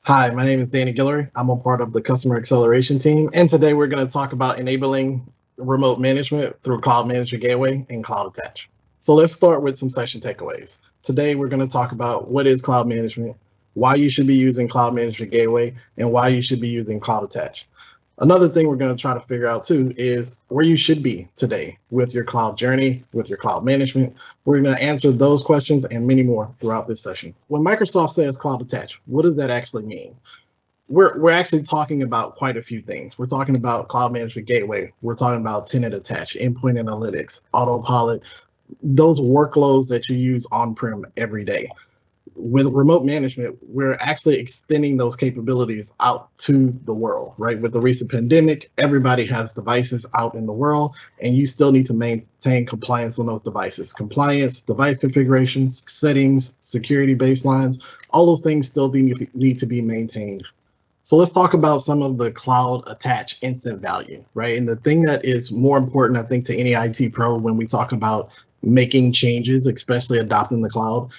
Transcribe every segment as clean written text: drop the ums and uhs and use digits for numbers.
Hi, my name is Danny Guillory. I'm a part of the Customer Acceleration team, and today we're going to talk about enabling remote management through Cloud Manager Gateway and Cloud Attach. So let's start with some session takeaways. Today we're going to talk about what is cloud management, why you should be using Cloud Manager Gateway, and why you should be using Cloud Attach. Another thing we're going to try to figure out too is where you should be today with your cloud journey, with your cloud management. We're going to answer those questions and many more throughout this session. When Microsoft says cloud attach, what does that actually mean? We're actually talking about quite a few things. We're talking about cloud management gateway. We're talking about tenant attach, endpoint analytics, autopilot, those workloads that you use on-prem every day. With remote management, we're actually extending those capabilities out to the world, right? With the recent pandemic, everybody has devices out in the world, and you still need to maintain compliance on those devices. Compliance, device configurations, settings, security baselines, all those things still need to be maintained. So let's talk about some of the cloud attach instant value, right? And the thing that is more important, I think, to any IT pro when we talk about making changes, especially adopting the cloud,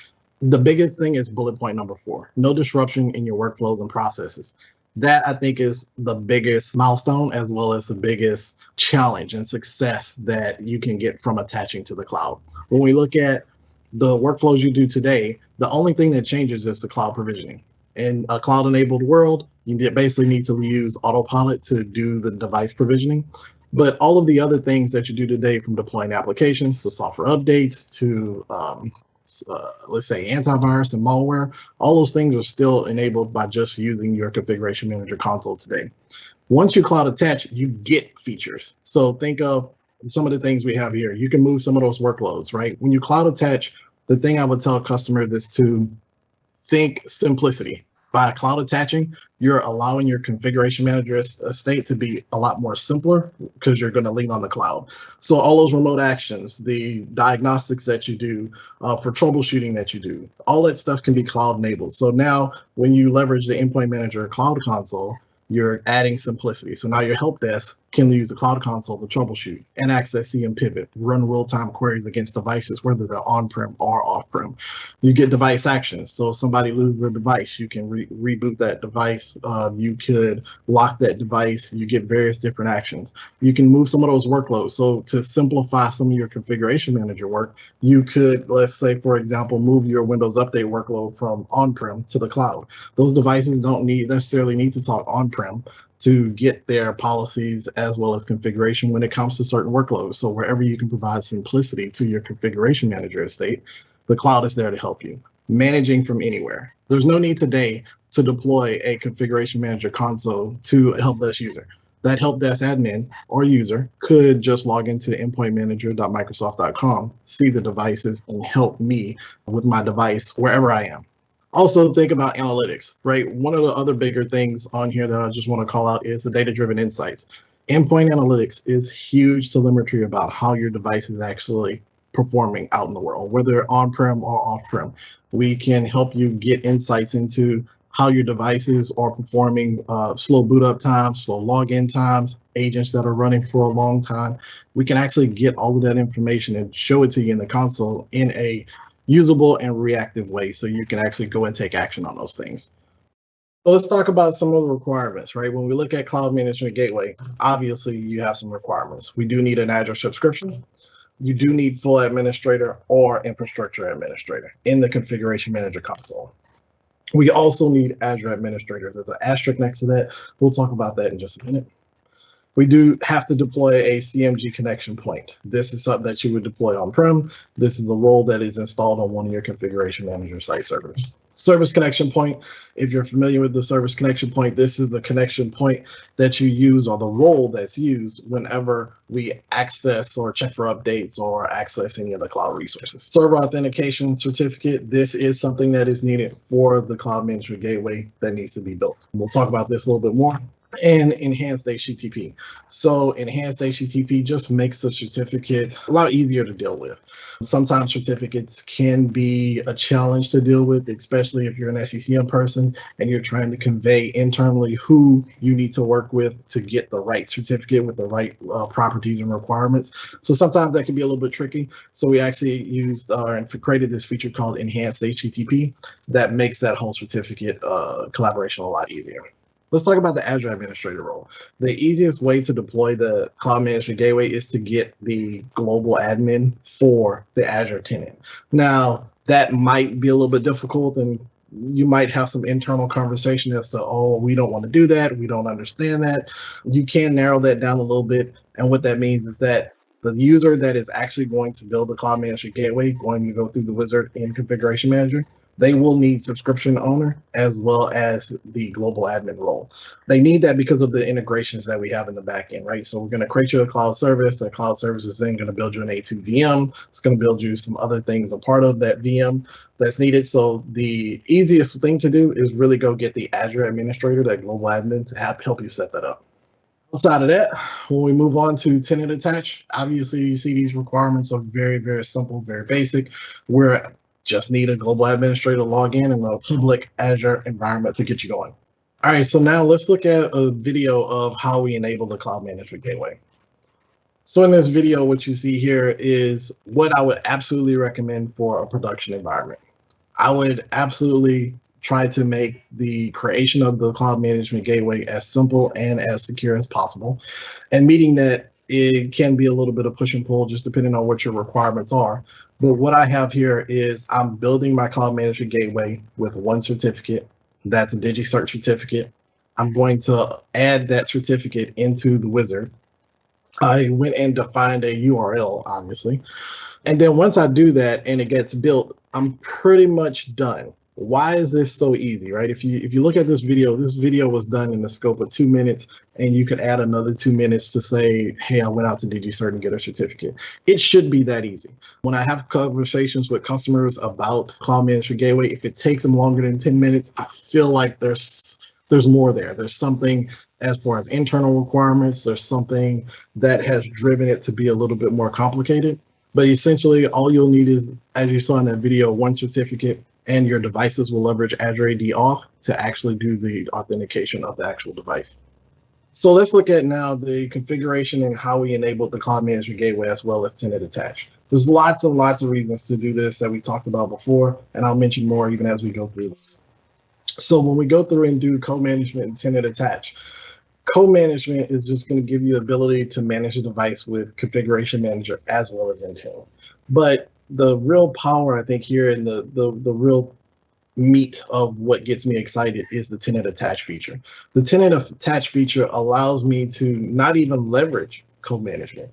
the biggest thing is bullet point number 4, no disruption in your workflows and processes. That I think is the biggest milestone as well as the biggest challenge and success that you can get from attaching to the cloud. When we look at the workflows you do today, the only thing that changes is the cloud provisioning. In a cloud enabled world, you basically need to use autopilot to do the device provisioning. But all of the other things that you do today, from deploying applications to software updates to let's say antivirus and malware, all those things are still enabled by just using your configuration manager console today. Once you cloud attach, you get features. So think of some of the things we have here. You can move some of those workloads, right? When you cloud attach, the thing I would tell customers is to think simplicity. By cloud attaching, you're allowing your configuration manager estate to be a lot more simpler because you're going to lean on the cloud. So all those remote actions, the diagnostics that you do, for troubleshooting that you do, all that stuff can be cloud enabled. So now when you leverage the endpoint manager cloud console, you're adding simplicity. So now your help desk can use the cloud console to troubleshoot and access CM pivot, run real-time queries against devices, whether they're on-prem or off-prem. You get device actions. So if somebody loses their device, you can reboot that device. You could lock that device. You get various different actions. You can move some of those workloads. So to simplify some of your configuration manager work, you could, let's say, for example, move your Windows Update workload from on-prem to the cloud. Those devices don't necessarily need to talk on-prem to get their policies as well as configuration when it comes to certain workloads. So wherever you can provide simplicity to your configuration manager estate, the cloud is there to help you. Managing from anywhere. There's no need today to deploy a configuration manager console to a help desk user. That help desk admin or user could just log into endpointmanager.microsoft.com, see the devices, and help me with my device wherever I am. Also think about analytics, right? One of the other bigger things on here that I just want to call out is the data-driven insights. Endpoint analytics is huge telemetry about how your device is actually performing out in the world, whether on-prem or off-prem. We can help you get insights into how your devices are performing, slow boot up times, slow login times, agents that are running for a long time. We can actually get all of that information and show it to you in the console in a usable and reactive way, so you can actually go and take action on those things. So let's talk about some of the requirements, right? When we look at Cloud Management Gateway, obviously you have some requirements. We do need an Azure subscription. You do need full administrator or infrastructure administrator in the configuration manager console. We also need Azure administrator. There's an asterisk next to that. We'll talk about that in just a minute. We do have to deploy a CMG connection point. This is something that you would deploy on-prem. This is a role that is installed on one of your configuration manager site servers. Service connection point, if you're familiar with the service connection point, this is the connection point that you use, or the role that's used whenever we access or check for updates or access any of the cloud resources. Server authentication certificate, this is something that is needed for the cloud management gateway that needs to be built. We'll talk about this a little bit more. and enhanced HTTP. So enhanced HTTP just makes the certificate a lot easier to deal with. Sometimes certificates can be a challenge to deal with, especially if you're an SCCM person and you're trying to convey internally who you need to work with to get the right certificate with the right properties and requirements. So sometimes that can be a little bit tricky. So we actually used and created this feature called enhanced HTTP that makes that whole certificate collaboration a lot easier. Let's talk about the Azure administrator role. The easiest way to deploy the Cloud Management Gateway is to get the global admin for the Azure tenant. Now, that might be a little bit difficult, and you might have some internal conversation as to, oh, we don't want to do that. We don't understand that. You can narrow that down a little bit. And what that means is that the user that is actually going to build the Cloud Management Gateway, going to go through the wizard in Configuration Manager, they will need subscription owner as well as the global admin role. They need that because of the integrations that we have in the back end, right? So we're going to create you a cloud service. That cloud service is then going to build you an A2 VM. It's going to build you some other things a part of that VM that's needed. So the easiest thing to do is really go get the Azure administrator, that global admin, to help you set that up. Outside of that, when we move on to tenant attach, obviously you see these requirements are very, very simple, very basic. We're just need a global administrator to log in and a public Azure environment to get you going. All right, so now let's look at a video of how we enable the Cloud Management Gateway. So in this video, what you see here is what I would absolutely recommend for a production environment. I would absolutely try to make the creation of the Cloud Management Gateway as simple and as secure as possible. And meeting that, it can be a little bit of push and pull just depending on what your requirements are. But what I have here is I'm building my Cloud Management Gateway with one certificate. That's a DigiCert certificate. I'm going to add that certificate into the wizard. I went and defined a URL, obviously. And then once I do that and it gets built, I'm pretty much done. Why is this so easy, right? If you look at this video was done in the scope of 2 minutes, and you could add another 2 minutes to say, hey, I went out to DigiCert and get a certificate. It should be that easy. When I have conversations with customers about Cloud Management Gateway, if it takes them longer than 10 minutes, I feel like there's more there. There's something as far as internal requirements, there's something that has driven it to be a little bit more complicated. But essentially, all you'll need is, as you saw in that video, one certificate, and your devices will leverage Azure AD Auth to actually do the authentication of the actual device. So let's look at now the configuration and how we enabled the Cloud Management Gateway as well as tenant attach. There's lots and lots of reasons to do this that we talked about before, and I'll mention more even as we go through this. So when we go through and do co-management and tenant attach, co-management is just going to give you the ability to manage a device with Configuration Manager as well as Intune. But the real power, I think, here and the real meat of what gets me excited is the tenant attach feature. The tenant attach feature allows me to not even leverage co-management.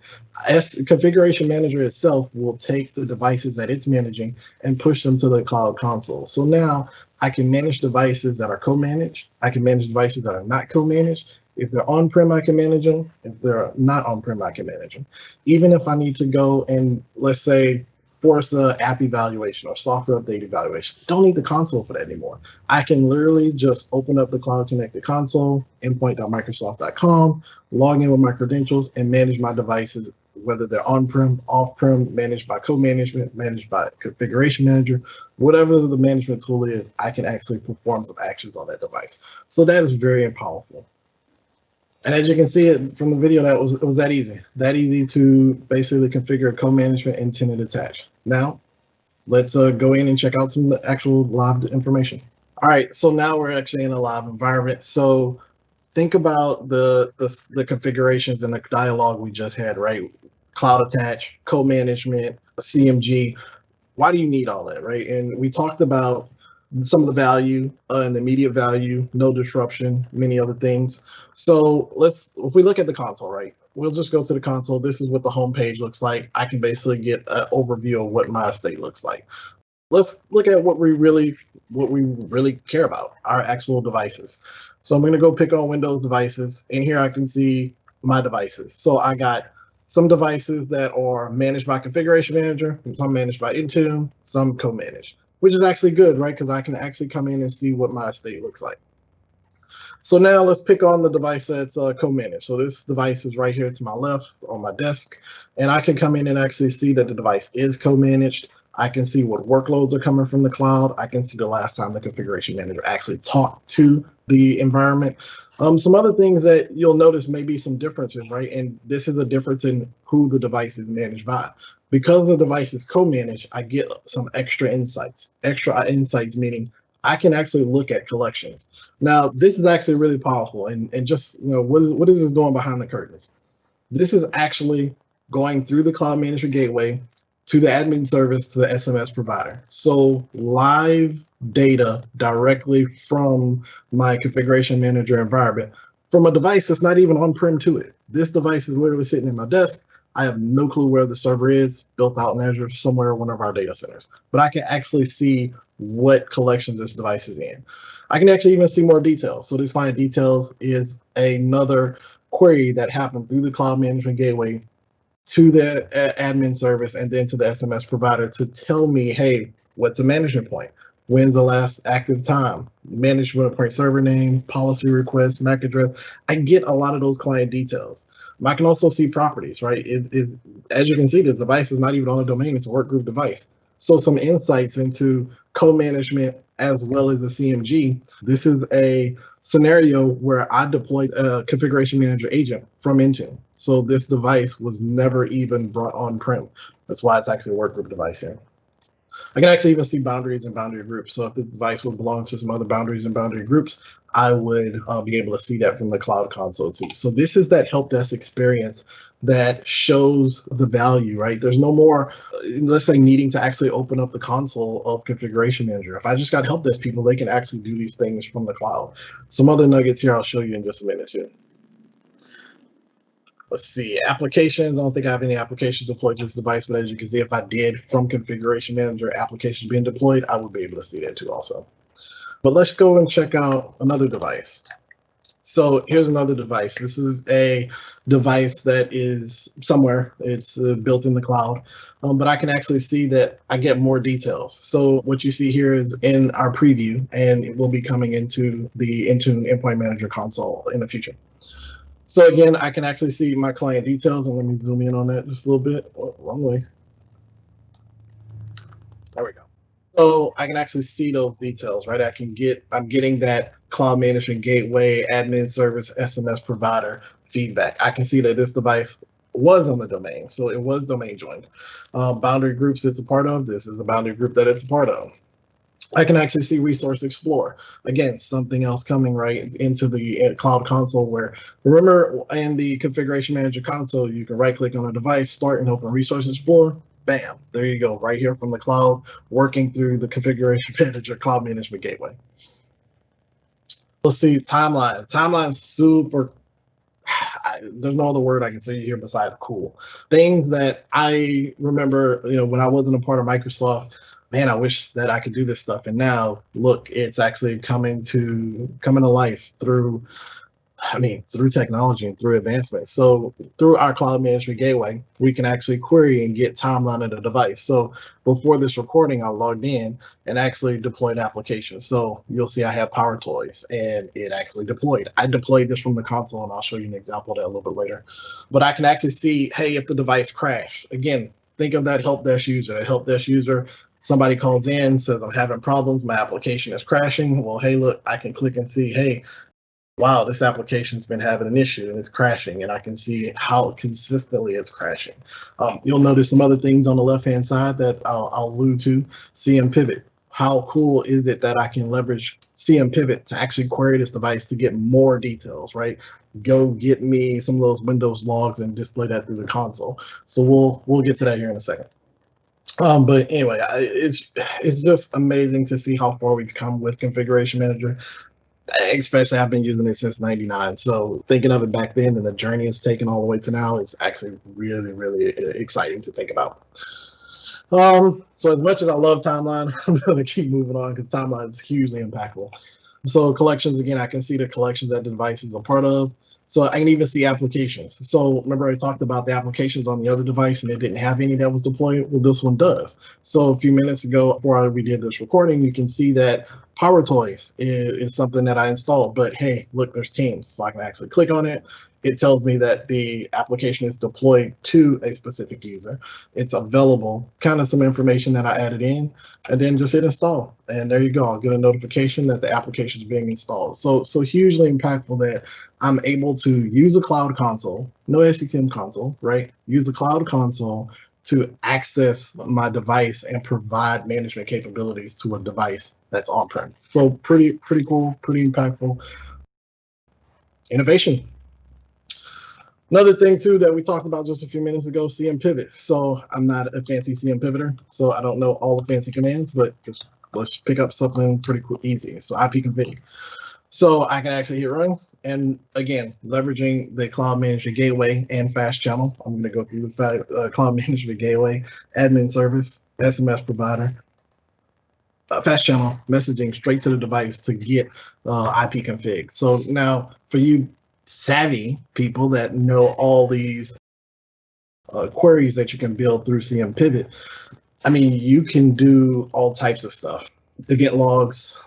As Configuration Manager itself will take the devices that it's managing and push them to the cloud console. So now I can manage devices that are co-managed. I can manage devices that are not co-managed. If they're on-prem, I can manage them. If they're not on-prem, I can manage them. Even if I need to go and, let's say, force a app evaluation or software update evaluation, don't need the console for that anymore. I can literally just open up the Cloud Connected Console, endpoint.microsoft.com, log in with my credentials, and manage my devices, whether they're on-prem, off-prem, managed by co-management, managed by Configuration Manager, whatever the management tool is, I can actually perform some actions on that device. So that is very powerful. And as you can see it from the video, it was that easy to basically configure co-management and tenant attach. Now, let's go in and check out some actual live information. All right, so now we're actually in a live environment. So think about the configurations and the dialogue we just had, right? Cloud attach, co-management, CMG. Why do you need all that, right? And we talked about some of the value and the immediate value, no disruption, many other things. So if we look at the console, right, we'll just go to the console. This is what the home page looks like. I can basically get an overview of what my estate looks like. Let's look at what we really care about, our actual devices. So I'm going to go pick on Windows devices, and here I can see my devices. So I got some devices that are managed by Configuration Manager, some managed by Intune, some co-managed, which is actually good, right? Because I can actually come in and see what my estate looks like. So now let's pick on the device that's co-managed. So this device is right here to my left on my desk, and I can come in and actually see that the device is co-managed. I can see what workloads are coming from the cloud. I can see the last time the configuration manager actually talked to the environment. Some other things that you'll notice may be some differences, right? And this is a difference in who the device is managed by. Because the device is co-managed, I get some extra insights. Extra insights meaning I can actually look at collections. Now, this is actually really powerful. And just, what is this doing behind the curtains? This is actually going through the cloud management gateway to the admin service to the SMS provider. So live data directly from my configuration manager environment from a device that's not even on-prem to it. This device is literally sitting in my desk. I have no clue where the server is, built out in Azure somewhere in one of our data centers, but I can actually see what collections this device is in. I can actually even see more details. So this find details is another query that happened through the cloud management gateway to the admin service and then to the SMS provider to tell me, hey, what's the management point? When's the last active time? Management point server name, policy request, MAC address. I get a lot of those client details. I can also see properties, right? As you can see, the device is not even on a domain, it's a workgroup device. So some insights into co-management as well as a CMG. This is a scenario where I deployed a configuration manager agent from Intune. So this device was never even brought on-prem. That's why it's actually a workgroup device here. I can actually even see boundaries and boundary groups. So if this device would belong to some other boundaries and boundary groups, I would be able to see that from the cloud console too. So this is that help desk experience that shows the value, right? There's no more, let's say, needing to actually open up the console of configuration manager. If I just got help desk people, they can actually do these things from the cloud. Some other nuggets here I'll show you in just a minute too. Let's see, applications. I don't think I have any applications deployed to this device, but as you can see, if I did from configuration manager applications being deployed, I would be able to see that too also. But let's go and check out another device. So here's another device. This is a device that is somewhere. It's built in the cloud, but I can actually see that I get more details. So what you see here is in our preview, and it will be coming into the Intune Endpoint Manager console in the future. So again, I can actually see my client details, and let me zoom in on that just a little bit. Oh, wrong way. There we go. So I can actually see those details, right? I'm getting that cloud management gateway, admin service, SMS provider feedback. I can see that this device was on the domain, so it was domain joined. Boundary groups it's a part of. This is the boundary group that it's a part of. I can actually see Resource Explorer. Again, something else coming right into the Cloud Console where, remember in the Configuration Manager console, you can right click on a device, start and open Resource Explorer. Bam, there you go, right here from the cloud, working through the Configuration Manager Cloud Management Gateway. Let's see, timeline. Timeline's super, there's no other word I can say here besides cool. Things that I remember, when I wasn't a part of Microsoft, man, I wish that I could do this stuff. And now, look, it's actually coming to life through technology and through advancement. So through our cloud management gateway, we can actually query and get timeline of the device. So before this recording, I logged in and actually deployed applications. So you'll see I have Power Toys and it actually deployed. I deployed this from the console and I'll show you an example of that a little bit later. But I can actually see, hey, if the device crashed, again, think of that help desk user. A help desk user, somebody calls in, says, I'm having problems, my application is crashing. Well, hey, look, I can click and see, hey, wow, this application's been having an issue and it's crashing, and I can see how consistently it's crashing. You'll notice some other things on the left-hand side that I'll allude to. CM Pivot. How cool is it that I can leverage CM Pivot to actually query this device to get more details, right? Go get me some of those Windows logs and display that through the console. So we'll get to that here in a second. But anyway, it's just amazing to see how far we've come with Configuration Manager. Especially, I've been using it since '99. So thinking of it back then and the journey it's taken all the way to now is actually really, really exciting to think about. So as much as I love Timeline, I'm going to keep moving on because Timeline is hugely impactful. So collections, again, I can see the collections that the device is a part of. So I can even see applications. So remember I talked about the applications on the other device and it didn't have any that was deployed? Well, this one does. So a few minutes ago, before we did this recording, you can see that Power Toys is something that I installed, but hey, look, there's Teams, so I can actually click on it. It tells me that the application is deployed to a specific user. It's available, kind of some information that I added in, and then just hit install. And there you go. I'll get a notification that the application is being installed. So hugely impactful that I'm able to use a cloud console, no SCCM console, right? Use the cloud console to access my device and provide management capabilities to a device that's on-prem. So pretty cool, pretty impactful innovation. Another thing too that we talked about just a few minutes ago, CM pivot. So I'm not a fancy CM pivoter, so I don't know all the fancy commands, but just let's pick up something pretty easy. So IP config. So I can actually hit run. And again, leveraging the Cloud Management Gateway and Fast Channel. I'm going to go through the Cloud Management Gateway, admin service, SMS provider, Fast Channel, messaging straight to the device to get IP config. So now for you savvy people that know all these queries that you can build through CM Pivot, I mean, you can do all types of stuff. Event logs,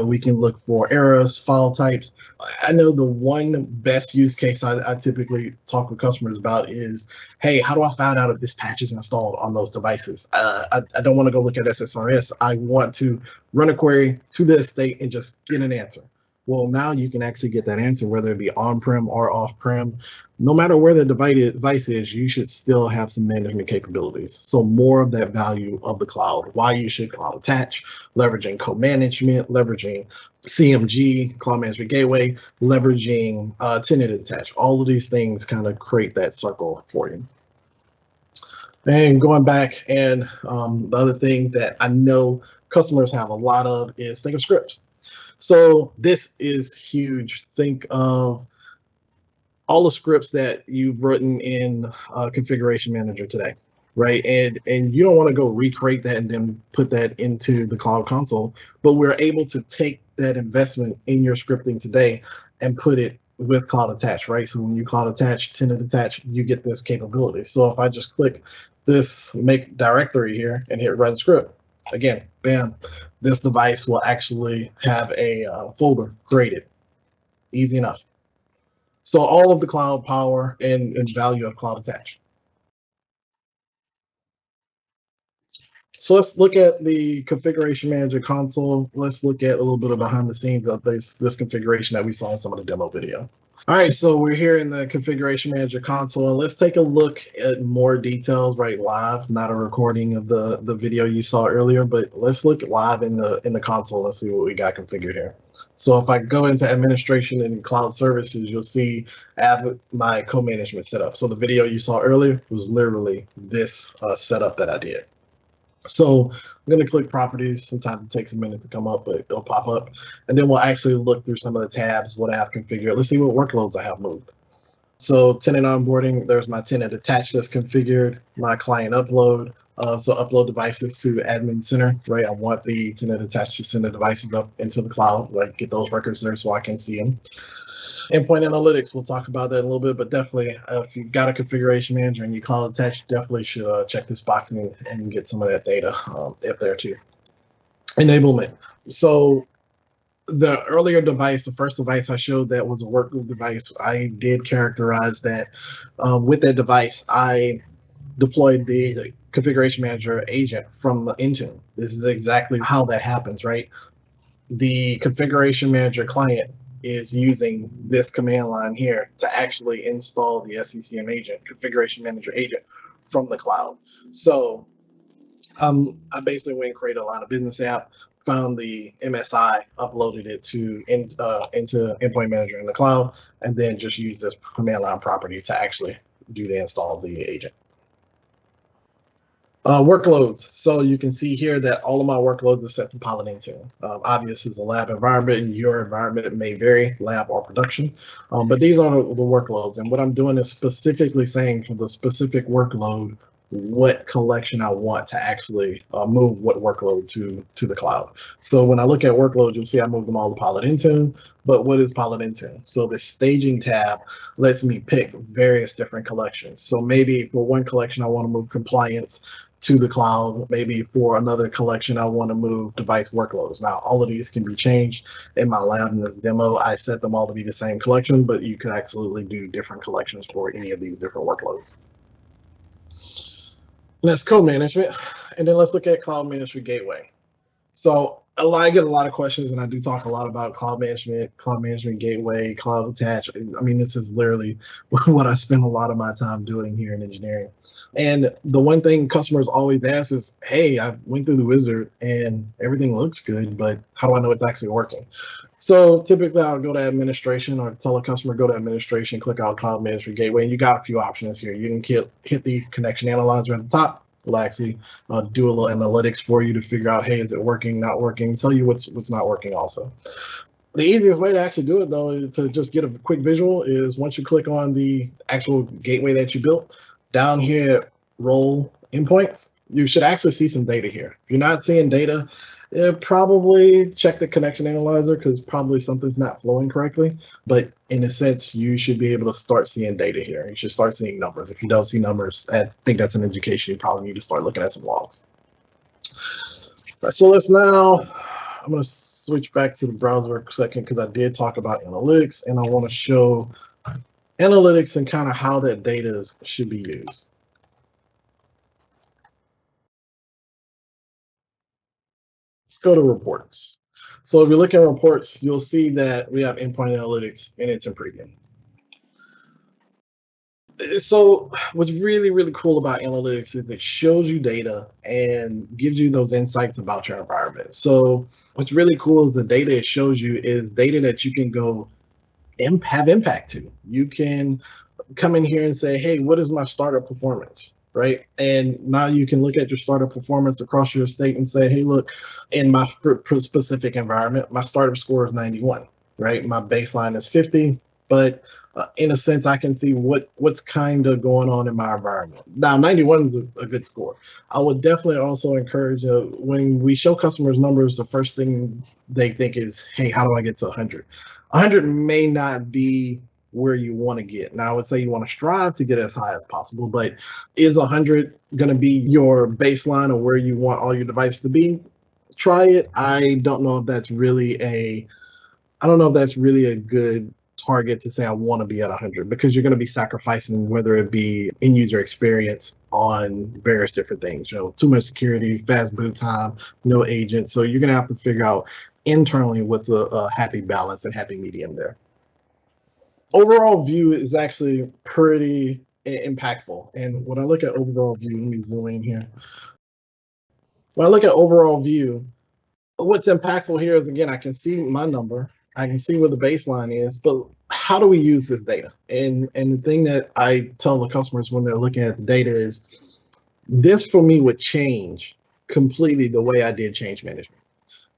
we can look for errors, file types. I know the one best use case I typically talk with customers about is, hey, how do I find out if this patch is installed on those devices? I don't want to go look at SSRS. I want to run a query to this state and just get an answer. Well, now you can actually get that answer, whether it be on-prem or off-prem. No matter where the device is, you should still have some management capabilities. So more of that value of the cloud, why you should cloud attach, leveraging co-management, leveraging CMG, Cloud Management Gateway, leveraging Tenant attach. All of these things kind of create that circle for you. And going back, and the other thing that I know customers have a lot of is think of scripts. So this is huge. Think of all the scripts that you've written in Configuration Manager today, right? And you don't want to go recreate that and then put that into the Cloud Console, but we're able to take that investment in your scripting today and put it with Cloud Attach, right? So when you Cloud Attach, Tenant Attach, you get this capability. So if I just click this make directory here and hit run script, again, bam, this device will actually have a folder created. Easy enough. So all of the cloud power and value of Cloud Attach. So let's look at the Configuration Manager console. Let's look at a little bit of behind the scenes of this configuration that we saw in some of the demo video. All right, so we're here in the Configuration Manager console, and let's take a look at more details right live, not a recording of the video you saw earlier, but let's look live in the console and see what we got configured here. So if I go into administration and cloud services, you'll see I have my co-management setup. So the video you saw earlier was literally this setup that I did. So I'm going to click properties. Sometimes it takes a minute to come up, but it'll pop up. And then we'll actually look through some of the tabs, what I have configured. Let's see what workloads I have moved. So tenant onboarding, there's my tenant attached that's configured, my client upload. So upload devices to admin center, right? I want the tenant attached to send the devices up into the cloud, like get those records there so I can see them. Endpoint analytics, we'll talk about that in a little bit, but definitely if you've got a configuration manager and you cloud attach, definitely should check this box and get some of that data up there too. Enablement. So the earlier device, the first device I showed that was a work group device, I did characterize that with that device, I deployed the configuration manager agent from the engine. This is exactly how that happens, right? The configuration manager client is using this command line here to actually install the SCCM agent, configuration manager agent, from the cloud. So I basically went and created a line of business app, found the MSI, uploaded it to into endpoint manager in the cloud, and then just use this command line property to actually do the install of the agent. Workloads. So you can see here that all of my workloads are set to Pilot Intune. Obvious is a lab environment, and your environment may vary, lab or production. But these are the workloads. And what I'm doing is specifically saying for the specific workload, what collection I want to actually move what workload to the cloud. So when I look at workloads, you'll see I moved them all to Pilot Intune. But what is Pilot Intune? So the staging tab lets me pick various different collections. So maybe for one collection, I want to move compliance to the cloud. Maybe for another collection, I want to move device workloads. Now, all of these can be changed in my lab in this demo. I set them all to be the same collection, but you could absolutely do different collections for any of these different workloads. That's code management. And then let's look at Cloud Management Gateway. So I get a lot of questions, and I do talk a lot about cloud management gateway, cloud attach. I mean, this is literally what I spend a lot of my time doing here in engineering. And the one thing customers always ask is, hey, I went through the wizard and everything looks good, but how do I know it's actually working? So typically I'll go to administration or tell a customer, go to administration, click on cloud management gateway, and you got a few options here. You can hit the connection analyzer at the top. It'll actually do a little analytics for you to figure out, hey, is it working, not working, tell you what's not working also. The easiest way to actually do it, though, is to just get a quick visual is once you click on the actual gateway that you built, down here at role endpoints, you should actually see some data here. If you're not seeing data, probably check the connection analyzer because probably something's not flowing correctly. But in a sense, you should be able to start seeing data here. You should start seeing numbers. If you don't see numbers, I think that's an indication you probably need to start looking at some logs. Right, so I'm going to switch back to the browser for a second because I did talk about analytics, and I want to show analytics and kind of how that data should be used. Let's go to reports. So if you look at reports, you'll see that we have endpoint analytics and it's in preview. So what's really, really cool about analytics is it shows you data and gives you those insights about your environment. So what's really cool is the data it shows you is data that you can go have impact to. You can come in here and say, hey, what is my startup performance? Right. And now you can look at your startup performance across your estate and say, hey, look, in my specific environment, my startup score is 91, right? My baseline is 50, but in a sense, I can see what's kind of going on in my environment. Now, 91 is a good score. I would definitely also encourage when we show customers numbers, the first thing they think is, hey, how do I get to 100? 100 may not be where you want to get. Now, I would say you want to strive to get as high as possible, but is 100 going to be your baseline of where you want all your devices to be? Try it. I don't know if that's really a good target to say I want to be at 100 because you're going to be sacrificing whether it be in user experience on various different things, too much security, fast boot time, no agent. So you're going to have to figure out internally what's a happy balance and happy medium there. Overall view is actually pretty impactful. And when I look at overall view, let me zoom in here. When I look at overall view, what's impactful here is, again, I can see my number. I can see where the baseline is, but how do we use this data? And the thing that I tell the customers when they're looking at the data is this for me would change completely the way I did change management.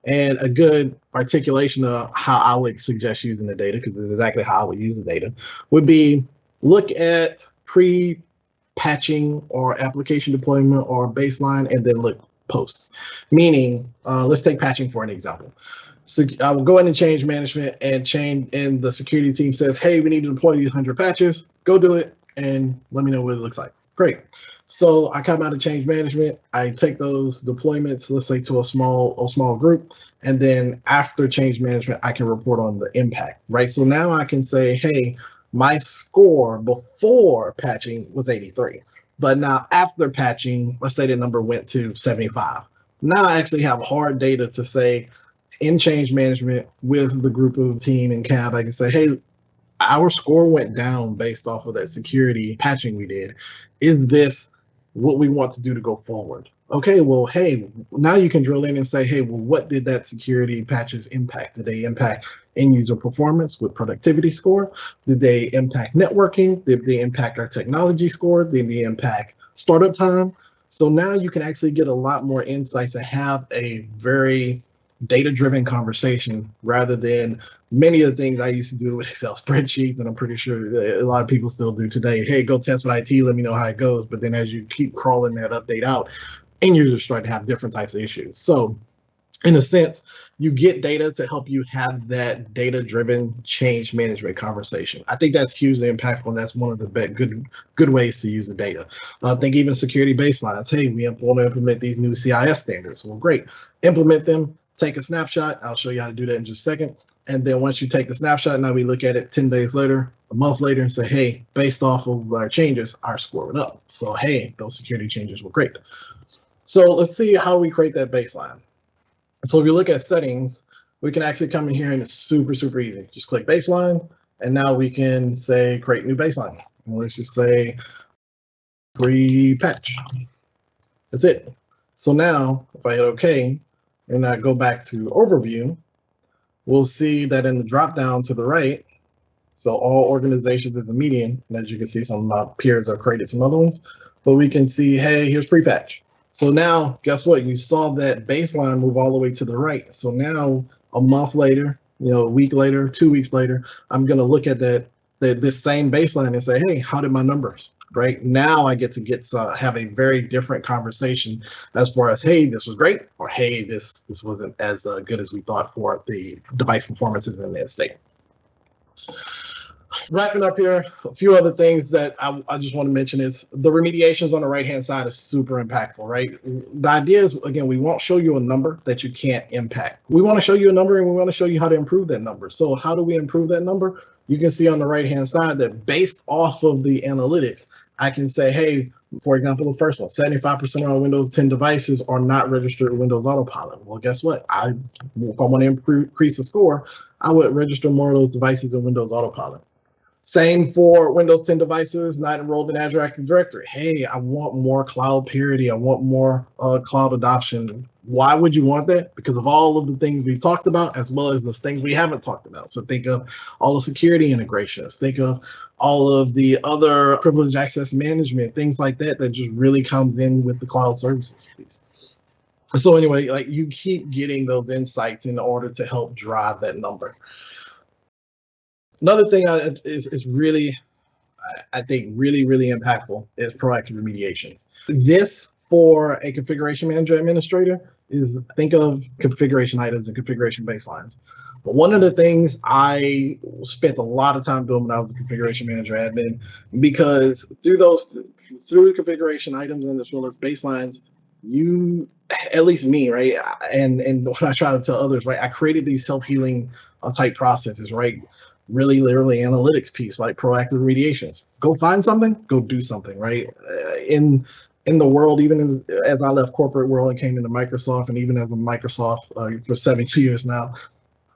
And a good articulation of how I would suggest using the data, because this is exactly how I would use the data, would be look at pre-patching or application deployment or baseline, and then look post. Meaning, let's take patching for an example. So I will go in and change management and the security team says, hey, we need to deploy these 100 patches. Go do it and let me know what it looks like. Great. So I come out of change management. I take those deployments, let's say to a small group, and then after change management, I can report on the impact, right? So now I can say, hey, my score before patching was 83, but now after patching, let's say the number went to 75. Now I actually have hard data to say in change management with the group of team and cab, I can say, hey, our score went down based off of that security patching we did. Is this what we want to do to go forward? Okay, well, hey, now you can drill in and say, hey, well, what did that security patches impact? Did they impact end user performance with productivity score? Did they impact networking? Did they impact our technology score? Did they impact startup time? So now you can actually get a lot more insights and have a very data-driven conversation rather than many of the things I used to do with Excel spreadsheets, and I'm pretty sure a lot of people still do today. Hey, go test with IT, let me know how it goes. But then as you keep crawling that update out, end users start to have different types of issues. So in a sense, you get data to help you have that data-driven change management conversation. I think that's hugely impactful, and that's one of the good ways to use the data. I think even security baselines. Hey, we want to implement these new CIS standards. Well, great. Implement them. Take a snapshot. I'll show you how to do that in just a second. And then once you take the snapshot, now we look at it 10 days later, a month later, and say, hey, based off of our changes, our score went up. So, hey, those security changes were great. So let's see how we create that baseline. So if you look at settings, we can actually come in here and it's super, super easy. Just click baseline, and now we can say create new baseline. And let's just say pre-patch. That's it. So now if I hit OK, and I go back to overview, we'll see that in the drop down to the right, so all organizations is a median. And as you can see, some of my peers have created some other ones, but we can see, hey, here's pre-patch. So now, guess what? You saw that baseline move all the way to the right. So now, a month later, a week later, 2 weeks later, I'm going to look at this same baseline and say, hey, how did my numbers? Right now, I get to have a very different conversation as far as, hey, this was great, or hey, this wasn't as good as we thought for the device performances in that state. Wrapping up here, a few other things that I just want to mention is the remediations on the right-hand side is super impactful, right? The idea is, again, we won't show you a number that you can't impact. We want to show you a number and we want to show you how to improve that number. So how do we improve that number? You can see on the right-hand side that based off of the analytics, I can say, hey, for example, the first one, 75% of our Windows 10 devices are not registered with Windows Autopilot. Well, guess what? If I want to increase the score, I would register more of those devices in Windows Autopilot. Same for Windows 10 devices not enrolled in Azure Active Directory. Hey, I want more cloud parity. I want more cloud adoption. Why would you want that? Because of all of the things we've talked about, as well as the things we haven't talked about. So think of all the security integrations. Think of all of the other privileged access management, things like that, that just really comes in with the cloud services piece. So anyway, like you keep getting those insights in order to help drive that number. Another thing is really, I think, really impactful is proactive remediations. This, for a configuration manager administrator, is think of configuration items and configuration baselines. But one of the things I spent a lot of time doing when I was a configuration manager admin, because through configuration items and as well as baselines, at least me, right? And when I try to tell others, right, I created these self-healing type processes, right? Really literally analytics piece, like proactive remediations. Go find something, go do something, right? In the world, even as I left corporate world and came into Microsoft, and even as a Microsoft for 7 years now,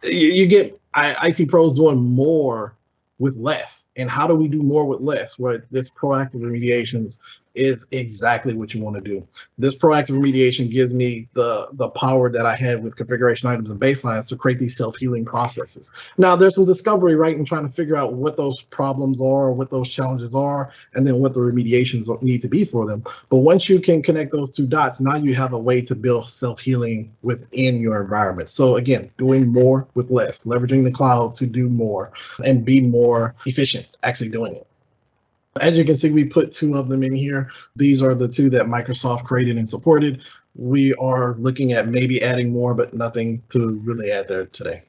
you get IT pros doing more with less. And how do we do more with less? Where this proactive remediations is exactly what you want to do. This proactive remediation gives me the power that I had with configuration items and baselines to create these self-healing processes. Now, there's some discovery, right, in trying to figure out what those problems are, what those challenges are, and then what the remediations need to be for them. But once you can connect those two dots, now you have a way to build self-healing within your environment. So again, doing more with less, leveraging the cloud to do more and be more efficient actually doing it. As you can see, we put 2 of them in here. These are the 2 that Microsoft created and supported. We are looking at maybe adding more, but nothing to really add there today.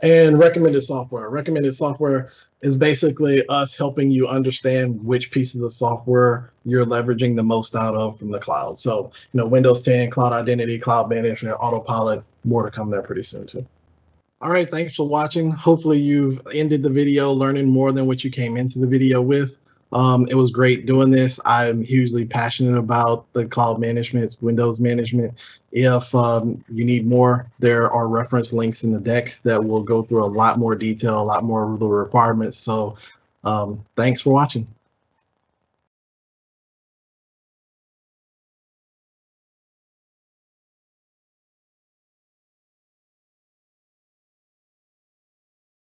And recommended software. Recommended software is basically us helping you understand which pieces of software you're leveraging the most out of from the cloud. So, Windows 10, Cloud Identity, Cloud Management, Autopilot, more to come there pretty soon too. All right, thanks for watching. Hopefully you've ended the video learning more than what you came into the video with. It was great doing this. I'm hugely passionate about the cloud management, Windows management. If you need more, there are reference links in the deck that will go through a lot more detail, a lot more of the requirements. So thanks for watching.